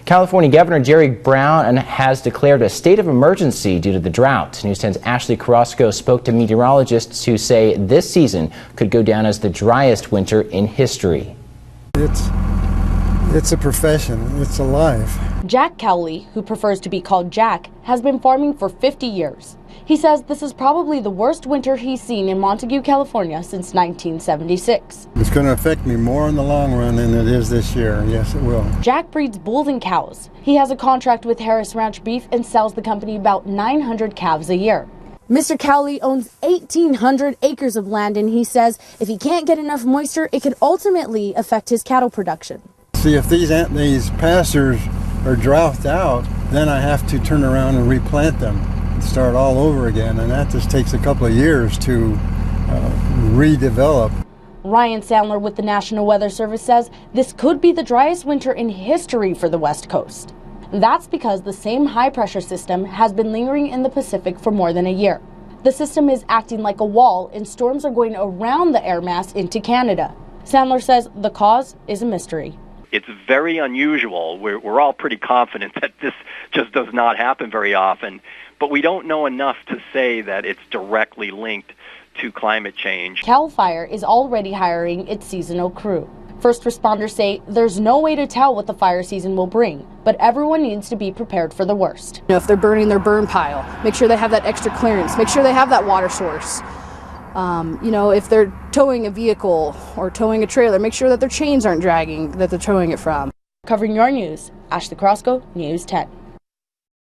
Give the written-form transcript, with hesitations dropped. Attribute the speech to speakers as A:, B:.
A: California Governor Jerry Brown has declared a state of emergency due to the drought. News 10's Ashley Carrasco spoke to meteorologists who say this season could go down as the driest winter in history.
B: It's a profession. It's a life.
C: Jack Cowley, who prefers to be called Jack, has been farming for 50 years. He says this is probably the worst winter he's seen in Montague, California since 1976.
B: It's going to affect me more in the long run than it is this year. Yes, it will.
C: Jack breeds bulls and cows. He has a contract with Harris Ranch Beef and sells the company about 900 calves a year. Mr. Cowley owns 1,800 acres of land, and he says if he can't get enough moisture, it could ultimately affect his cattle production.
B: See, if these pastures are droughed out, then I have to turn around and replant them and start all over again, and that just takes a couple of years to redevelop.
C: Ryan Sandler with the National Weather Service says this could be the driest winter in history for the West Coast. That's because the same high-pressure system has been lingering in the Pacific for more than a year. The system is acting like a wall, and storms are going around the air mass into Canada. Sandler says the cause is a mystery.
D: It's very unusual. We're all pretty confident that this just does not happen very often, but we don't know enough to say that it's directly linked to climate change.
C: Cal Fire is already hiring its seasonal crew. First responders say there's no way to tell what the fire season will bring, but everyone needs to be prepared for the worst.
E: If they're burning their burn pile, make sure they have that extra clearance, make sure they have that water source. If they're towing a vehicle or towing a trailer, make sure that their chains aren't dragging that they're towing it from.
C: Covering your news, Ashley Carrasco, News 10.